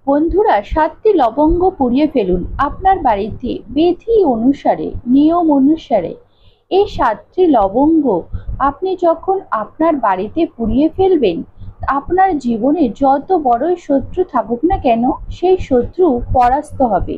বন্ধুরা, ৭টি লবঙ্গ পুড়িয়ে ফেলুন আপনার বাড়িতে বিধি অনুসারে, নিয়ম অনুসারে। এই ৭টি লবঙ্গ আপনি যখন আপনার বাড়িতে পুড়িয়ে ফেলবেন, আপনার জীবনে যত বড়ই শত্রু থাকুক না কেন, সেই শত্রু পরাস্ত হবে।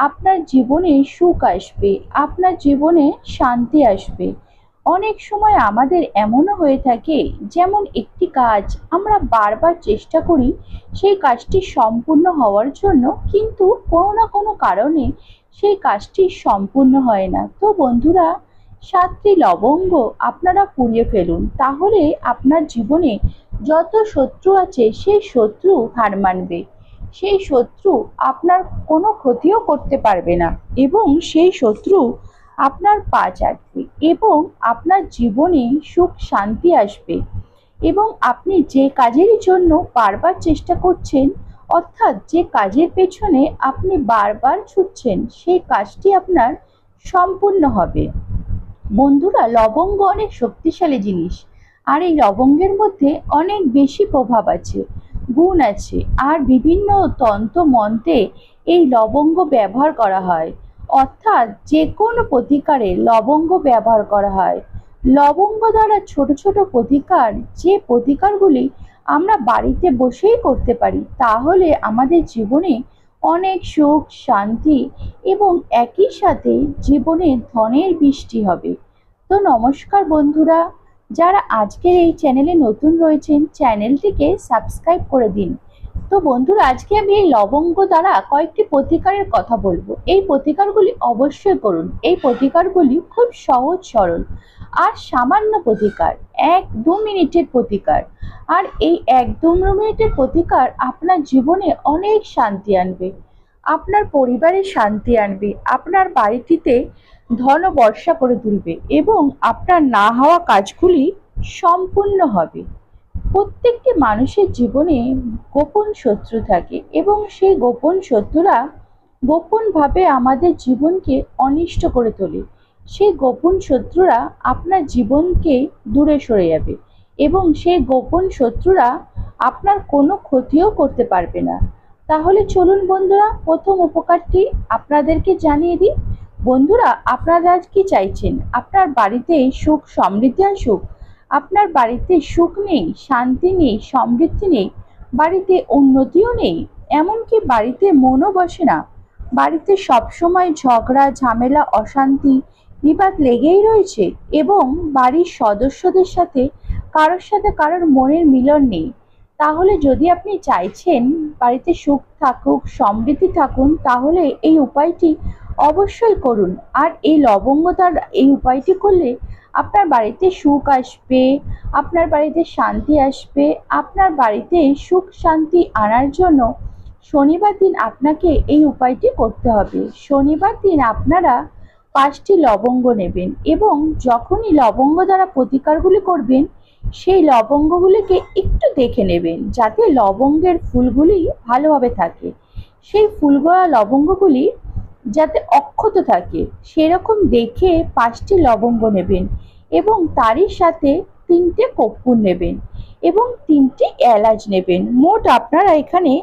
আপনার জীবনে সুখ আসবে, আপনার জীবনে শান্তি আসবে। অনেক সময় আমাদের এমনও হয়ে থাকে, যেমন একটি কাজ আমরা বারবার চেষ্টা করি সেই কাজটি সম্পূর্ণ হওয়ার জন্য, কিন্তু কোনো না কোনো কারণে সেই কাজটি সম্পূর্ণ হয় না। তো বন্ধুরা, ৭টি লবঙ্গ আপনারা পুড়িয়ে ফেলুন, তাহলে আপনার জীবনে যত শত্রু আছে সেই শত্রু হার মানবে। সেই শত্রু আপনার কোনো ক্ষতিও করতে পারবে না, এবং সেই শত্রু আপনার পা চাটবে, এবং আপনার জীবনে সুখ শান্তি আসবে। এবং আপনি যে কাজের জন্য বারবার চেষ্টা করছেন, অর্থাৎ যে কাজের পেছনে আপনি বারবার ছুটছেন, সেই কাজটি আপনার সম্পূর্ণ হবে। বন্ধুরা, লবঙ্গ অনেক শক্তিশালী জিনিস, আর এই লবঙ্গের মধ্যে অনেক বেশি প্রভাব আছে, গুণ আছে। আর বিভিন্ন তন্ত্র মন্ত্রে এই লবঙ্গ ব্যবহার করা হয়, অর্থাৎ যে কোনো প্রতিকারে লবঙ্গ ব্যবহার করা হয়। লবঙ্গ দ্বারা ছোট ছোট প্রতিকার, যে প্রতিকারগুলি আমরা বাড়িতে বসেই করতে পারি, তাহলে আমাদের জীবনে অনেক সুখ শান্তি এবং একই সাথে জীবনে ধনের বৃষ্টি হবে। তো নমস্কার বন্ধুরা, যারা আজকের এই চ্যানেলে নতুন রয়েছেন, চ্যানেলটিকে সাবস্ক্রাইব করে দিন। তো বন্ধুরা, আজকে আমি এই লবঙ্গ দ্বারা কয়েকটি প্রতিকারের কথা বলবো। এই প্রতিকারগুলি অবশ্যই করুন। এই প্রতিকারগুলি খুব সহজ সরল আর সামান্য প্রতিকার, ১-২ মিনিটের প্রতিকার। আর এই ১-২ মিনিটের প্রতিকার আপনার জীবনে অনেক শান্তি আনবে, আপনার পরিবারে শান্তি আনবে, আপনার বাড়িটিতে ধন বর্ষা করে তুলবে, এবং আপনার না হওয়া কাজগুলি সম্পূর্ণ হবে। প্রত্যেকটি মানুষের জীবনে গোপন শত্রু থাকে, এবং সেই গোপন শত্রুরা গোপনভাবে আমাদের জীবনকে অনিষ্ট করে তোলে। সেই গোপন শত্রুরা আপনার জীবনকে দূরে সরে যাবে, এবং সেই গোপন শত্রুরা আপনার কোনো ক্ষতিও করতে পারবে না। তাহলে চলুন বন্ধুরা, প্রথম উপকারটি আপনাদেরকে জানিয়ে দিই। বন্ধুরা, আপনারা আজ কি চাইছেন? আপনার বাড়িতে সুখ সমৃদ্ধি আসুক? আপনার বাড়িতে সুখ নেই, শান্তি নেই, সমৃদ্ধি নেই, বাড়িতে উন্নতিও নেই, এমনকি বাড়িতে মনও বসে না, বাড়িতে সবসময় ঝগড়া ঝামেলা অশান্তি বিবাদ লেগেই রয়েছে, এবং বাড়ির সদস্যদের সাথে কারোর মনের মিলন নেই, তাহলে যদি আপনি চাইছেন বাড়িতে সুখ থাকুক, সমৃদ্ধি থাকুন, তাহলে এই উপায়টি অবশ্যই করুন। আর এই লবঙ্গ দ্বারা এই উপায়টি করলে আপনার বাড়িতে সুখ আসবে, আপনার বাড়িতে শান্তি আসবে। আপনার বাড়িতে সুখ শান্তি আনার জন্য শনিবার দিন আপনাকে এই উপায়টি করতে হবে। শনিবার দিন আপনারা ৫টি লবঙ্গ নেবেন, এবং যখনই লবঙ্গ দ্বারা প্রতিকারগুলি করবেন, সেই লবঙ্গগুলিকে একটু দেখে নেবেন, যাতে লবঙ্গের ফুলগুলি ভালোভাবে থাকে। সেই ফুলগড়া লবঙ্গগুলি যাতে অক্ষত থাকে, সেরকম দেখে ৫টি লবঙ্গ নেবেন, এবং তারই সাথে ৩টে কর্পূর নেবেন, এবং ৩টি এলাচ নেবেন। মোট আপনারা এখানে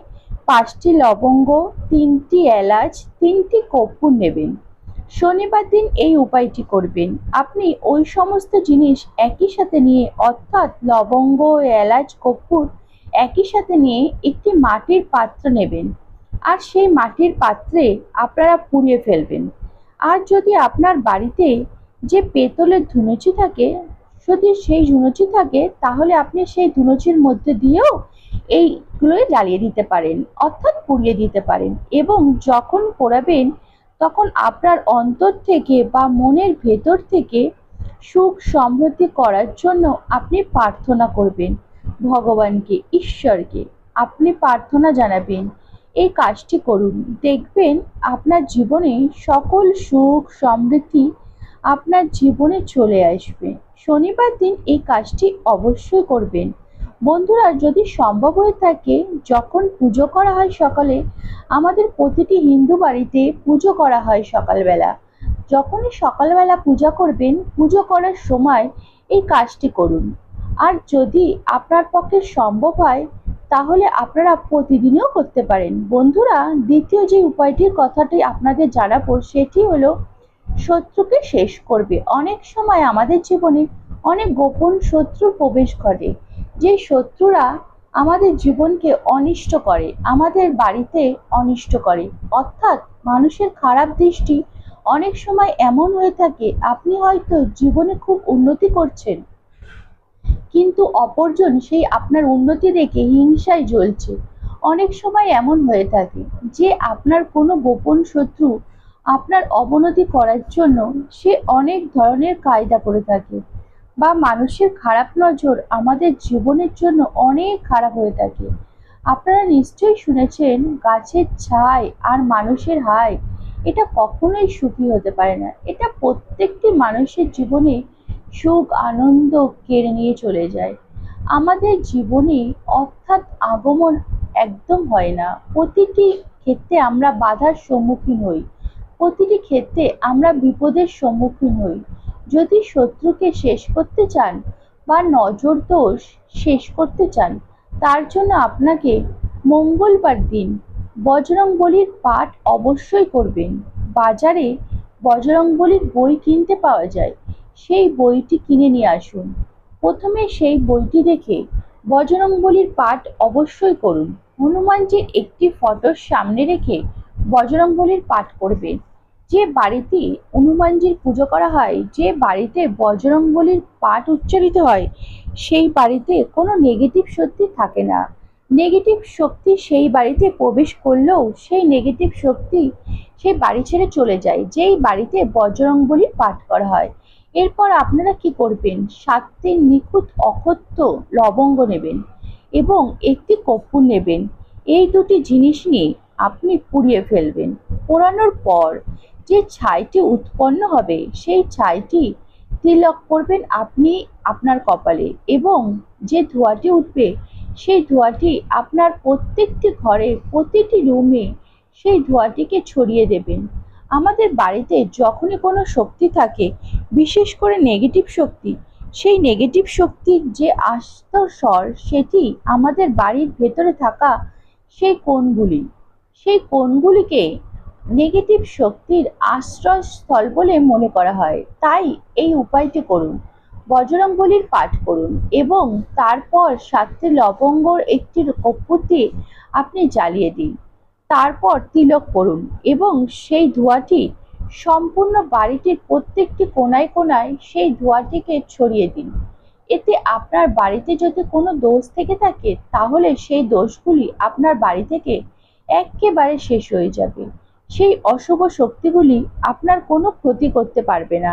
৫টি লবঙ্গ, ৩টি এলাচ, ৩টি কর্পূর নেবেন। শনিবার দিন এই উপায়টি করবেন। আপনি ওই সমস্ত জিনিস একই সাথে নিয়ে, অর্থাৎ লবঙ্গ, এলাচ, কর্পূর একই সাথে নিয়ে একটি মাটির পাত্র নেবেন, আর সেই মাটির পাত্রে আপনারা পুড়িয়ে ফেলবেন। আর যদি আপনার বাড়িতে যে পেতলের ধুনুচি থাকে, যদি সেই ধুনুচি থাকে, তাহলে আপনি সেই ধুনুচির মধ্যে দিয়েও এইগুলো জ্বালিয়ে দিতে পারেন, অর্থাৎ পুড়িয়ে দিতে পারেন। এবং যখন পোড়াবেন, তখন আপনার অন্তর থেকে বা মনের ভেতর থেকে সুখ সমৃদ্ধি করার জন্য আপনি প্রার্থনা করবেন ভগবানকে, ঈশ্বরকে আপনি প্রার্থনা জানাবেন। এই কাজটি করুন, দেখবেন আপনার জীবনে সকল সুখ সমৃদ্ধি আপনার জীবনে চলে আসবে। শনিবার দিন এই কাজটি অবশ্যই করবেন। বন্ধুরা, যদি সম্ভব হয়ে থাকে, যখন পুজো করা হয় সকালে, আমাদের প্রতিটি হিন্দু বাড়িতে পুজো করা হয় সকালবেলা, যখনই সকালবেলা পূজা করবেন, পুজো করার সময় এই কাজটি করুন। আর যদি আপনার পক্ষে সম্ভব হয়, তাহলে আপনারা প্রতিদিনও করতে পারেন। বন্ধুরা, দ্বিতীয় যে উপায়টির কথাটি আপনাদের জানাবো সেটি হলো শত্রুকে শেষ করবে। অনেক সময় আমাদের জীবনে অনেক গোপন শত্রু প্রবেশ ঘটে, যে শত্রুরা আমাদের জীবনকে অনিষ্ট করে, আমাদের বাড়িতে অনিষ্ট করে। অর্থাৎ মানুষের খারাপ দৃষ্টি অনেক সময় এমন হয়ে থাকে, আপনি হয়তো জীবনে খুব উন্নতি করছেন, কিন্তু অপরজন সেই আপনার উন্নতি দেখে হিংসায় জ্বলছে। অনেক সময় এমন হয়ে থাকে যে আপনার কোনো গোপন শত্রু আপনার অবনতি করার জন্য সে অনেক ধরনের কায়দা করে থাকে, বা মানুষের খারাপ নজর আমাদের জীবনের জন্য অনেক খারাপ হয়ে থাকে। আপনারা নিশ্চয়ই শুনেছেন, গাছের ছাই আর মানুষের হাই এটা কখনোই সুখী হতে পারে না। এটা প্রত্যেকটি মানুষের জীবনে সুখ আনন্দ কেড়ে নিয়ে চলে যায়। আমাদের জীবনে অর্থাৎ আগমন একদম হয় না। প্রতিটি ক্ষেত্রে আমরা বাধার সম্মুখীন হই, প্রতিটি ক্ষেত্রে আমরা বিপদের সম্মুখীন হই। যদি শত্রুকে শেষ করতে চান বা নজর দোষ শেষ করতে চান, তার জন্য আপনাকে মঙ্গলবার দিন বজরংবলীর পাঠ অবশ্যই করবেন। বাজারে বজরংবলীর বই কিনতে পাওয়া যায়, সেই বইটি কিনে নিয়ে আসুন। প্রথমে সেই বইটি দেখে বজরংবলীর পাঠ অবশ্যই করুন। হনুমানজির একটি ফটোর সামনে রেখে বজরংবলীর পাঠ করবেন। যে বাড়িতে হনুমানজির পুজো করা হয়, যে বাড়িতে বজরংবলীর পাঠ উচ্চারিত হয়, সেই বাড়িতে কোনো নেগেটিভ শক্তি থাকে না। নেগেটিভ শক্তি সেই বাড়িতে প্রবেশ করলেও সেই নেগেটিভ শক্তি সেই বাড়ি ছেড়ে চলে যায়, যেই বাড়িতে বজরংবলীর পাঠ করা হয়। এরপর আপনারা কি করবেন, 7টি নিখুঁত অক্ষত লবঙ্গ নেবেন এবং একটি কর্পূর নেবেন। এই দুটি জিনিস নিয়ে আপনি পুড়িয়ে ফেলবেন। পোড়ানোর পর যে ছাইটি উৎপন্ন হবে, সেই ছাইটি তিলক করবেন আপনি আপনার কপালে, এবং যে ধোঁয়াটি উঠবে সেই ধোঁয়াটি আপনার প্রত্যেকটি ঘরের প্রতিটি রুমে সেই ধোঁয়াটিকে ছড়িয়ে দেবেন। আমাদের বাড়িতে যখনই কোনো শক্তি থাকে, বিশেষ করে নেগেটিভ শক্তি, সেই নেগেটিভ শক্তির যে আস্তস্বর সেটি আমাদের বাড়ির ভেতরে থাকা সেই কোণগুলি, সেই কোণগুলিকে নেগেটিভ শক্তির আশ্রয়স্থল বলে মনে করা হয়। তাই এই উপায়টি করুন, বজরংবলীর পাঠ করুন এবং তারপর 7টি লবঙ্গর একটি কর্পূর দিয়ে আপনি জ্বালিয়ে দিন। তারপর তিলক করুন এবং সেই ধোঁয়াটি সম্পূর্ণ বাড়িটির প্রত্যেকটি কোণায় কোণায় সেই ধোঁয়াটিকে ছড়িয়ে দিন। এতে আপনার বাড়িতে যদি কোনো দোষ থেকে থাকে, তাহলে সেই দোষগুলি আপনার বাড়ি থেকে একেবারে শেষ হয়ে যাবে। সেই অশুভ শক্তিগুলি আপনার কোনো ক্ষতি করতে পারবে না।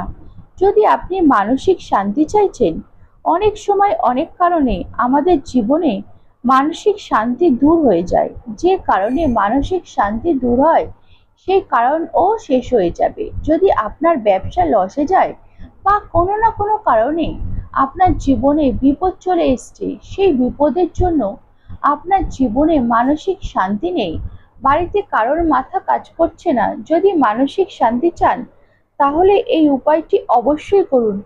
যদি আপনি মানসিক শান্তি চাইছেন, অনেক সময় অনেক কারণে আমাদের জীবনে মানসিক শান্তি দূর হয়ে যায়। যে কারণে মানসিক শান্তি দূর হয়, সেই কারণও শেষ হয়ে যাবে। যদি আপনার ব্যবসা লসে যায় বা কোনো না কোনো কারণে আপনার জীবনে বিপদ চলে এসছে, সেই বিপদের জন্য আপনার জীবনে মানসিক শান্তি নেই, বাড়িতে কারোর মাথা কাজ করছে না, যদি মানসিক শান্তি চান, তাহলে এই উপায়টি অবশ্যই করুন।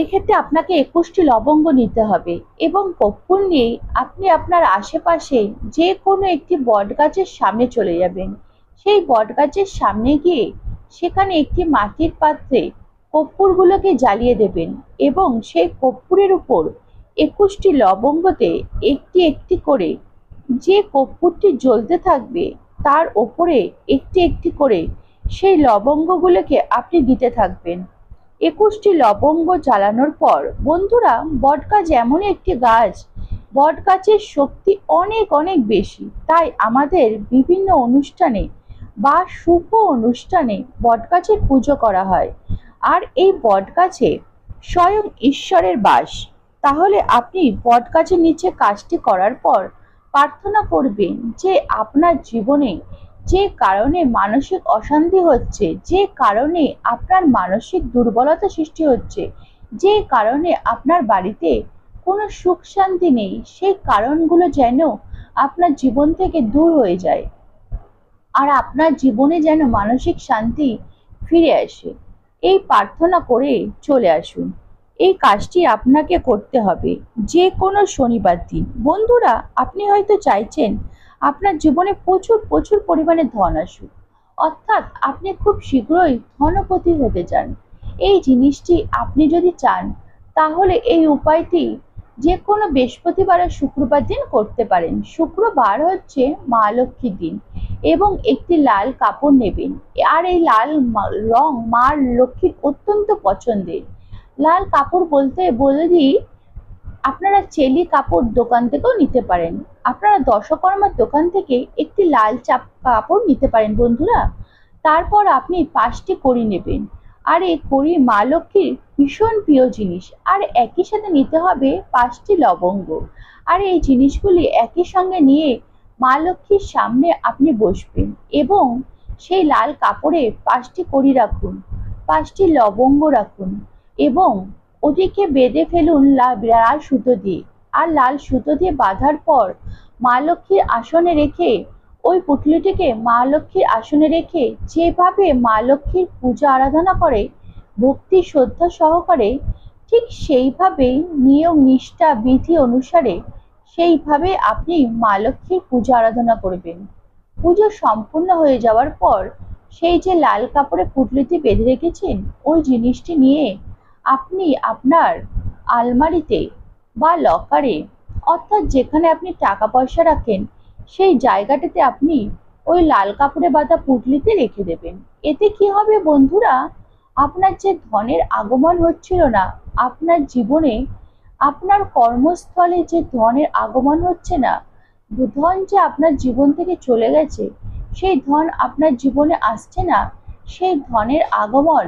এক্ষেত্রে আপনাকে 21টি লবঙ্গ নিতে হবে এবং কর্পূর নিয়ে আপনি আপনার আশেপাশে যে কোনো একটি বট গাছের সামনে চলে যাবেন। সেই বট গাছের সামনে গিয়ে সেখানে একটি মাটির পাত্রে কর্পূরগুলোকে জ্বালিয়ে দেবেন এবং সেই কর্পূরের উপর 21টি লবঙ্গতে একটি একটি করে, যে কর্পূরটি জ্বলতে থাকবে তার ওপরে একটি একটি করে সেই লবঙ্গগুলোকে আপনি দিতে থাকবেন। 21টি লবঙ্গ জ্বালানোর পর, বন্ধুরা, বটগাছ এমন একটি গাছ, বটগাছের শক্তি অনেক অনেক বেশি। তাই আমাদের বিভিন্ন অনুষ্ঠানে বা শুভ অনুষ্ঠানে বটগাছের পুজো করা হয়। আর এই বটগাছে স্বয়ং ঈশ্বরের বাস। তাহলে আপনি বটগাছের নিচে কাজটি করার পর প্রার্থনা করবেন যে আপনার জীবনে যে কারণে মানসিক অশান্তি হচ্ছে, যে কারণে আপনার মানসিক দুর্বলতা সৃষ্টি হচ্ছে, যে কারণে আপনার বাড়িতে কোনো সুখ শান্তি নেই, সেই কারণগুলো যেন আপনার জীবন থেকে দূর হয়ে যায় আর আপনার জীবনে যেন মানসিক শান্তি ফিরে আসে। এই প্রার্থনা করে চলে আসুন। এই কাজটি আপনাকে করতে হবে যে কোনো শনিবার দিন। বন্ধুরা, আপনি হয়তো চাইছেন আপনার জীবনে প্রচুর প্রচুর পরিমাণে ধন আসুক, অর্থাৎ আপনি খুব শীঘ্রই ধনপতি হতে চান। এই জিনিসটি আপনি যদি চান, তাহলে এই উপায়টি যে কোনো বৃহস্পতিবার আর শুক্রবার দিন করতে পারেন। শুক্রবার হচ্ছে মা লক্ষ্মীর দিন, এবং একটি লাল কাপড় নেবেন। আর এই লাল রং মা লক্ষ্মীর অত্যন্ত পছন্দের। লাল কাপড় বলতে বলে দিই, আপনারা চেলি কাপড় দোকান থেকেও নিতে পারেন। আপনারা দশকর্মার দোকান থেকে একটি লাল কাপড় নিতে পারেন বন্ধুরা। তারপর আপনি 5টি কড়ি নেবেন। আর এই কড়ি মা লক্ষ্মীর ভীষণ প্রিয় জিনিস। আর একই সাথে নিতে হবে 5টি লবঙ্গ। আর এই জিনিসগুলি একই সঙ্গে নিয়ে মা লক্ষ্মীর সামনে আপনি বসবেন, এবং সেই লাল কাপড়ে 5টি কড়ি রাখুন, 5টি লবঙ্গ রাখুন, এবং ওটিকে বেঁধে ফেলুন লাল সুতো দিয়ে। আর লাল সুতো দিয়ে বাঁধার পর মা লক্ষ্মীর আসনে রেখে, ওই পুটলিটিকে মা লক্ষ্মীর আসনে রেখে যেভাবে মা লক্ষ্মীর পূজা আরাধনা করে ভক্তি শ্রদ্ধা সহকারে, ঠিক সেইভাবেই নিয়ম নিষ্ঠা বিধি অনুসারে সেইভাবে আপনি মা লক্ষ্মীর পূজা আরাধনা করবেন। পুজো সম্পূর্ণ হয়ে যাওয়ার পর সেই যে লাল কাপড়ে পুটলিটি বেঁধে রেখেছেন, ওই জিনিসটি নিয়ে আপনি আপনার আলমারিতে বা লকারে, অর্থাৎ যেখানে আপনি টাকা পয়সা রাখেন, সেই জায়গাটাতে আপনি ওই লাল কাপড়ে বাঁধা পুটলিতে রেখে দেবেন। এতে কি হবে বন্ধুরা, আপনার যে ধনের আগমন হচ্ছিল না আপনার জীবনে, আপনার কর্মস্থলে যে ধনের আগমন হচ্ছে না, ধন যে আপনার জীবন থেকে চলে গেছে, সেই ধন আপনার জীবনে আসছে না, সেই ধনের আগমন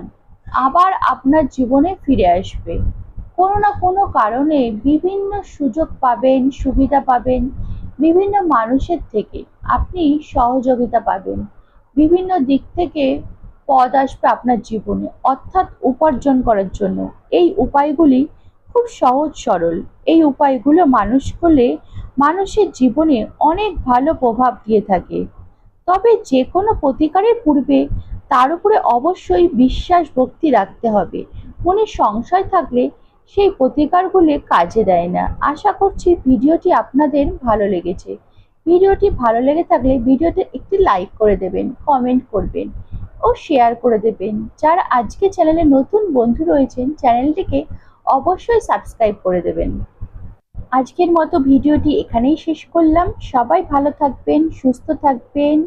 আবার আপনার জীবনে ফিরে আসবে। কোনো না কোনো কারণে বিভিন্ন সুযোগ পাবেন, সুবিধা পাবেন, বিভিন্ন মানুষের থেকে আপনি সহযোগিতা পাবেন, বিভিন্ন দিক থেকে পদ আসবে আপনার জীবনে, অর্থাৎ উপার্জন করার জন্য। এই উপায়গুলি খুব সহজ সরল। এই উপায়গুলো মানুষ করলে মানুষের জীবনে অনেক ভালো প্রভাব দিয়ে থাকে। তবে যে কোনো প্রতিকারের পূর্বে তার উপরে অবশ্যই বিশ্বাস ভক্তি রাখতে হবে। মনে সংশয় থাকলে সেই প্রতিকারগুলি কাজে দেয় না। আশা করছি ভিডিওটি আপনাদের ভালো লেগেছে। ভিডিওটি ভালো লেগে থাকলে ভিডিওতে একটি লাইক করে দেবেন, কমেন্ট করবেন ও শেয়ার করে দেবেন। যারা আজকে চ্যানেলে নতুন বন্ধু রয়েছেন, চ্যানেলটিকে অবশ্যই সাবস্ক্রাইব করে দেবেন। আজকের মতো ভিডিওটি এখানেই শেষ করলাম। সবাই ভালো থাকবেন, সুস্থ থাকবেন।